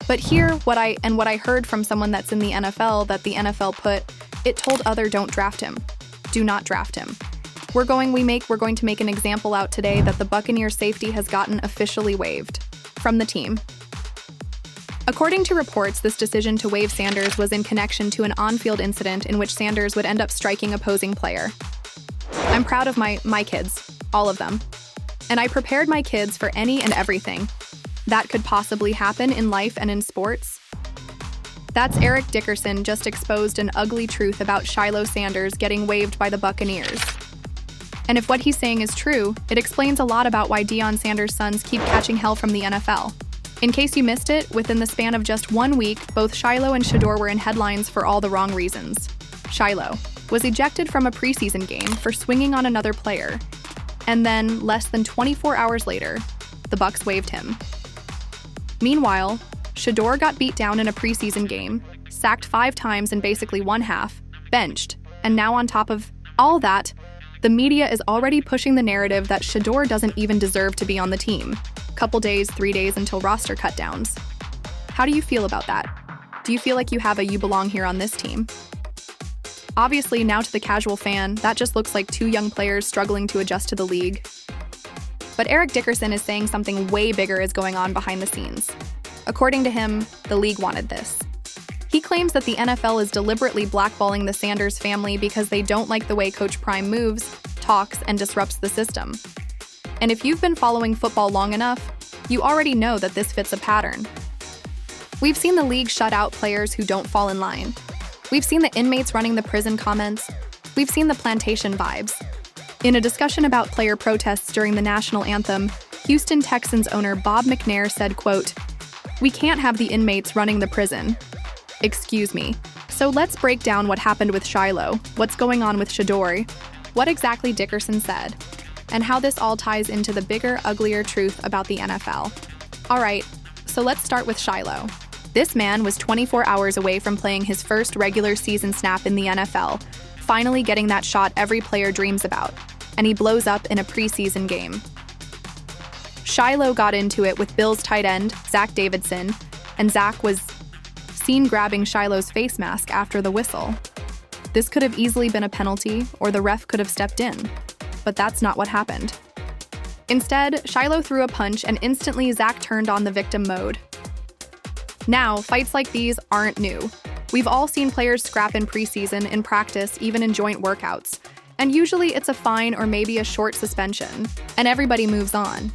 But here, what I heard from someone that's in the NFL that the NFL it told other don't draft him. Do not draft him. We're going to make an example out today that the Buccaneers safety has gotten officially waived from the team. According to reports, this decision to waive Sanders was in connection to an on-field incident in which Sanders would end up striking opposing player. I'm proud of my kids, all of them. And I prepared my kids for any and everything that could possibly happen in life and in sports. That's Eric Dickerson just exposed an ugly truth about Shiloh Sanders getting waived by the Buccaneers. And if what he's saying is true, it explains a lot about why Deion Sanders' sons keep catching hell from the NFL. In case you missed it, within the span of just 1 week, both Shiloh and Shador were in headlines for all the wrong reasons. Shiloh was ejected from a preseason game for swinging on another player, and then less than 24 hours later, the Bucs waived him. Meanwhile, Shador got beat down in a preseason game, sacked 5 times in basically one half, benched, and now on top of all that, the media is already pushing the narrative that Shador doesn't even deserve to be on the team. Couple days, 3 days until roster cutdowns. How do you feel about that? Do you feel like you have a you belong here on this team? Obviously, now to the casual fan, that just looks like 2 young players struggling to adjust to the league. But Eric Dickerson is saying something way bigger is going on behind the scenes. According to him, the league wanted this. He claims that the NFL is deliberately blackballing the Sanders family because they don't like the way Coach Prime moves, talks, and disrupts the system. And if you've been following football long enough, you already know that this fits a pattern. We've seen the league shut out players who don't fall in line. We've seen the inmates running the prison comments. We've seen the plantation vibes. In a discussion about player protests during the national anthem, Houston Texans owner Bob McNair said, quote, "We can't have the inmates running the prison." Excuse me. So let's break down what happened with Shiloh, what's going on with Shador, what exactly Dickerson said, and how this all ties into the bigger, uglier truth about the NFL. All right, so let's start with Shiloh. This man was 24 hours away from playing his first regular season snap in the NFL, finally getting that shot every player dreams about, and he blows up in a preseason game. Shiloh got into it with Bills tight end, Zach Davidson, and Zach was seen grabbing Shiloh's face mask after the whistle. This could have easily been a penalty, or the ref could have stepped in. But that's not what happened. Instead, Shiloh threw a punch and instantly Zach turned on the victim mode. Now, fights like these aren't new. We've all seen players scrap in preseason, in practice, even in joint workouts. And usually it's a fine or maybe a short suspension, and everybody moves on.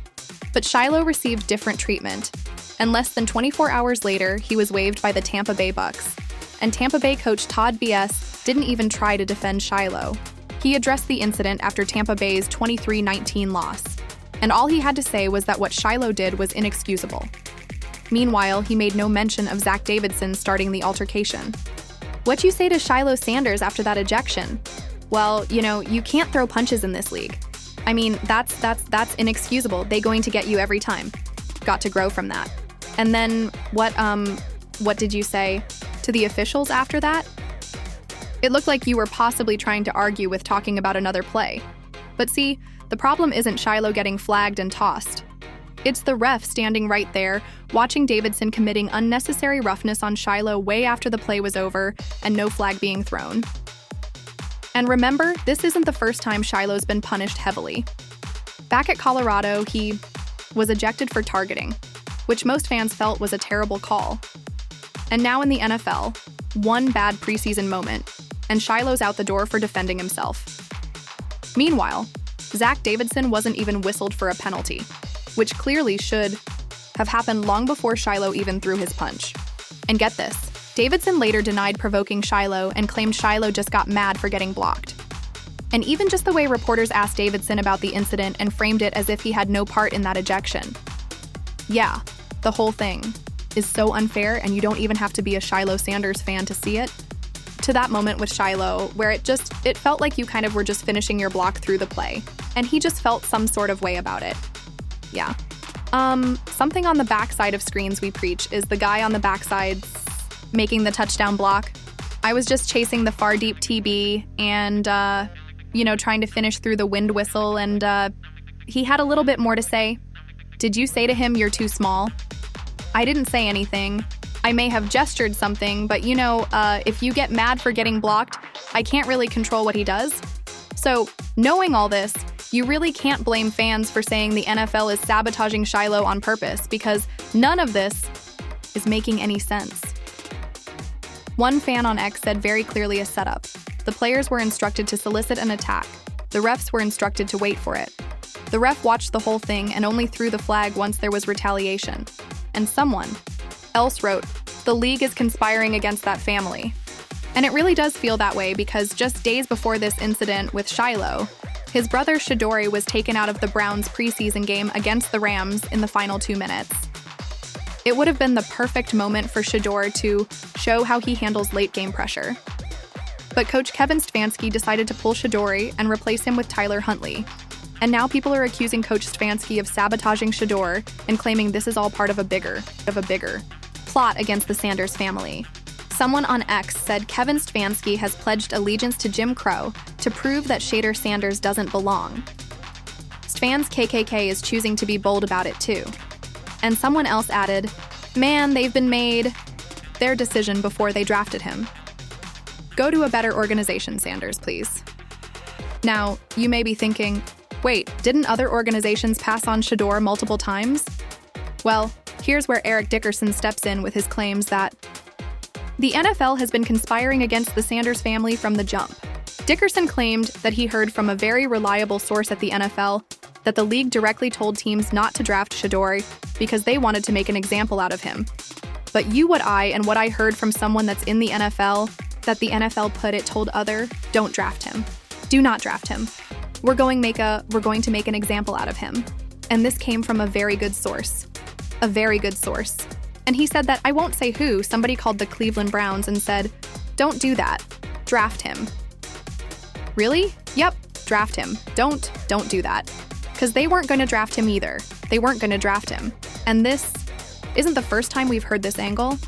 But Shiloh received different treatment, and less than 24 hours later, he was waived by the Tampa Bay Bucs. And Tampa Bay coach Todd B.S. didn't even try to defend Shiloh. He addressed the incident after Tampa Bay's 23-19 loss, and all he had to say was that what Shiloh did was inexcusable. Meanwhile, he made no mention of Zach Davidson starting the altercation. What'd you say to Shiloh Sanders after that ejection? Well, you can't throw punches in this league. I mean, that's inexcusable. They going to get you every time. Got to grow from that. And then what did you say to the officials after that? It looked like you were possibly trying to argue with talking about another play. But see, the problem isn't Shiloh getting flagged and tossed. It's the ref standing right there, watching Davidson committing unnecessary roughness on Shiloh way after the play was over and no flag being thrown. And remember, this isn't the first time Shiloh's been punished heavily. Back at Colorado, he was ejected for targeting, which most fans felt was a terrible call. And now in the NFL, one bad preseason moment, and Shiloh's out the door for defending himself. Meanwhile, Zach Davidson wasn't even whistled for a penalty, which clearly should have happened long before Shiloh even threw his punch. And get this, Davidson later denied provoking Shiloh and claimed Shiloh just got mad for getting blocked. And even just the way reporters asked Davidson about the incident and framed it as if he had no part in that ejection. Yeah, the whole thing is so unfair, and you don't even have to be a Shiloh Sanders fan to see it. To that moment with Shiloh, where it felt like you kind of were just finishing your block through the play, and he just felt some sort of way about it. Yeah. Something on the backside of screens we preach is the guy on the backside making the touchdown block. I was just chasing the far deep TB and, trying to finish through the wind whistle, and he had a little bit more to say. Did you say to him, "You're too small"? I didn't say anything. I may have gestured something, but if you get mad for getting blocked, I can't really control what he does. So, knowing all this, you really can't blame fans for saying the NFL is sabotaging Shiloh on purpose, because none of this is making any sense. One fan on X said very clearly a setup. The players were instructed to solicit an attack. The refs were instructed to wait for it. The ref watched the whole thing and only threw the flag once there was retaliation. And someone else wrote, "The league is conspiring against that family." And it really does feel that way, because just days before this incident with Shiloh, his brother Shador was taken out of the Browns' preseason game against the Rams in the final 2 minutes. It would have been the perfect moment for Shador to show how he handles late-game pressure. But Coach Kevin Stefanski decided to pull Shador and replace him with Tyler Huntley. And now people are accusing Coach Stefanski of sabotaging Shador and claiming this is all part of a bigger plot against the Sanders family. Someone on X said Kevin Stefanski has pledged allegiance to Jim Crow to prove that Shador Sanders doesn't belong. Stefans KKK is choosing to be bold about it too. And someone else added, "Man, they've been made their decision before they drafted him. Go to a better organization, Sanders, please." Now, you may be thinking, wait, didn't other organizations pass on Shador multiple times? Well, here's where Eric Dickerson steps in with his claims that the NFL has been conspiring against the Sanders family from the jump. Dickerson claimed that he heard from a very reliable source at the NFL that the league directly told teams not to draft Shador because they wanted to make an example out of him. But what I heard from someone that's in the NFL, that the NFL told other, don't draft him. Do not draft him. We're going to make an example out of him. And this came from a very good source. A very good source. And he said that, I won't say who, somebody called the Cleveland Browns and said, "Don't do that. Draft him." Really? Yep, draft him. Don't do that. Because they weren't going to draft him either. They weren't going to draft him. And this isn't the first time we've heard this angle.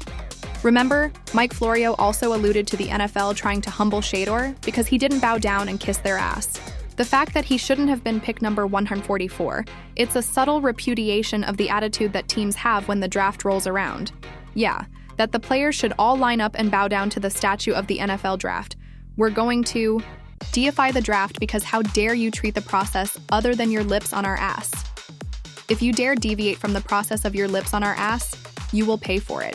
Remember, Mike Florio also alluded to the NFL trying to humble Shador because he didn't bow down and kiss their ass. The fact that he shouldn't have been pick number 144, it's a subtle repudiation of the attitude that teams have when the draft rolls around. Yeah, that the players should all line up and bow down to the statue of the NFL draft. We're going to deify the draft because how dare you treat the process other than your lips on our ass. If you dare deviate from the process of your lips on our ass, you will pay for it,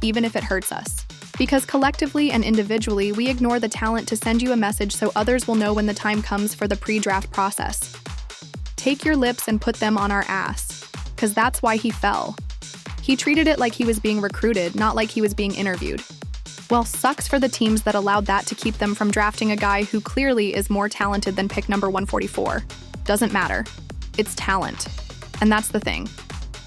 even if it hurts us. Because collectively and individually, we ignore the talent to send you a message so others will know when the time comes for the pre-draft process. Take your lips and put them on our ass, because that's why he fell. He treated it like he was being recruited, not like he was being interviewed. Well, sucks for the teams that allowed that to keep them from drafting a guy who clearly is more talented than pick number 144. Doesn't matter. It's talent. And that's the thing.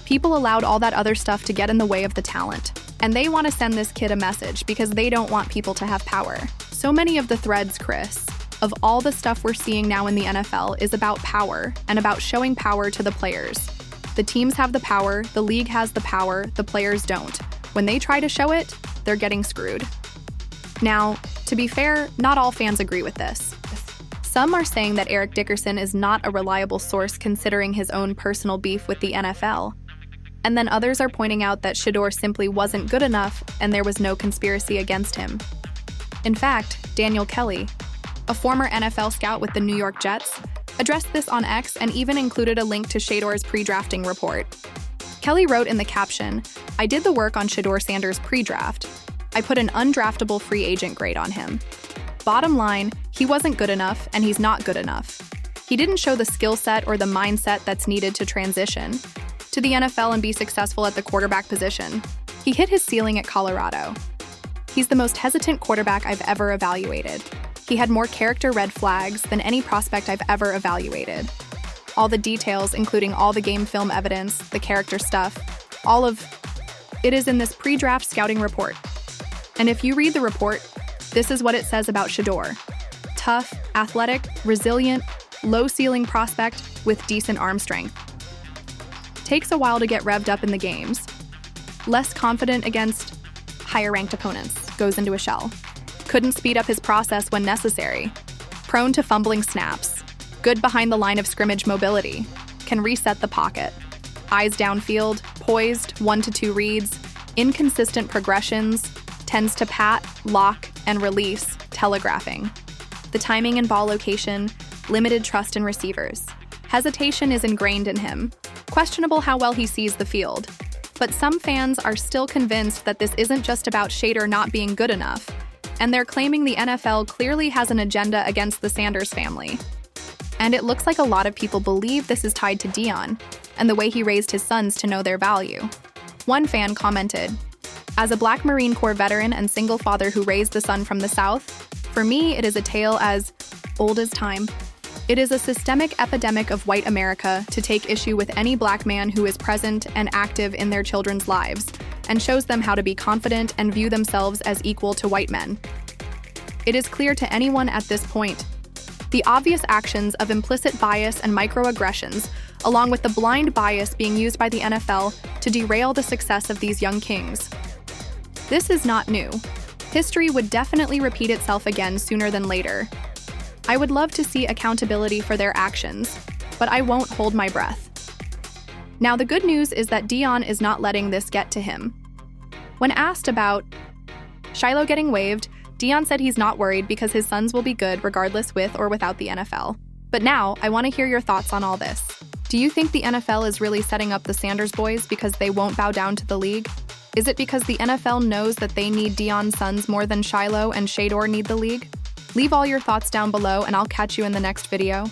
People allowed all that other stuff to get in the way of the talent. And they want to send this kid a message because they don't want people to have power. So many of the threads, Chris, of all the stuff we're seeing now in the NFL is about power and about showing power to the players. The teams have the power, the league has the power, the players don't. When they try to show it, they're getting screwed. Now, to be fair, not all fans agree with this. Some are saying that Eric Dickerson is not a reliable source considering his own personal beef with the NFL. And then others are pointing out that Shador simply wasn't good enough and there was no conspiracy against him. In fact, Daniel Kelly, a former NFL scout with the New York Jets, addressed this on X and even included a link to Shador's pre-drafting report. Kelly wrote in the caption, "I did the work on Shador Sanders pre-draft. I put an undraftable free agent grade on him. Bottom line, he wasn't good enough and he's not good enough. He didn't show the skill set or the mindset that's needed to transition to the NFL and be successful at the quarterback position. He hit his ceiling at Colorado. He's the most hesitant quarterback I've ever evaluated. He had more character red flags than any prospect I've ever evaluated. All the details, including all the game film evidence, the character stuff, all of it is in this pre-draft scouting report. And if you read the report, this is what it says about Shador. Tough, athletic, resilient, low-ceiling prospect with decent arm strength. Takes a while to get revved up in the games. Less confident against higher-ranked opponents, goes into a shell. Couldn't speed up his process when necessary. Prone to fumbling snaps. Good behind the line of scrimmage mobility. Can reset the pocket. Eyes downfield, poised, 1 to 2 reads. inconsistent progressions, tends to pat, lock, and release, telegraphing. The timing and ball location, limited trust in receivers. Hesitation is ingrained in him. Questionable how well he sees the field. But some fans are still convinced that this isn't just about Shador not being good enough, and they're claiming the NFL clearly has an agenda against the Sanders family. And it looks like a lot of people believe this is tied to Deion and the way he raised his sons to know their value. One fan commented, "As a Black Marine Corps veteran and single father who raised the son from the South, for me it is a tale as old as time. It is a systemic epidemic of white America to take issue with any Black man who is present and active in their children's lives and shows them how to be confident and view themselves as equal to white men. It is clear to anyone at this point the obvious actions of implicit bias and microaggressions, along with the blind bias being used by the NFL to derail the success of these young kings. This is not new. History would definitely repeat itself again sooner than later. I would love to see accountability for their actions, but I won't hold my breath." Now, the good news is that Deion is not letting this get to him. When asked about Shiloh getting waived, Deion said he's not worried because his sons will be good regardless with or without the NFL. But now, I want to hear your thoughts on all this. Do you think the NFL is really setting up the Sanders boys because they won't bow down to the league? Is it because the NFL knows that they need Deion's sons more than Shiloh and Shador need the league? Leave all your thoughts down below and I'll catch you in the next video.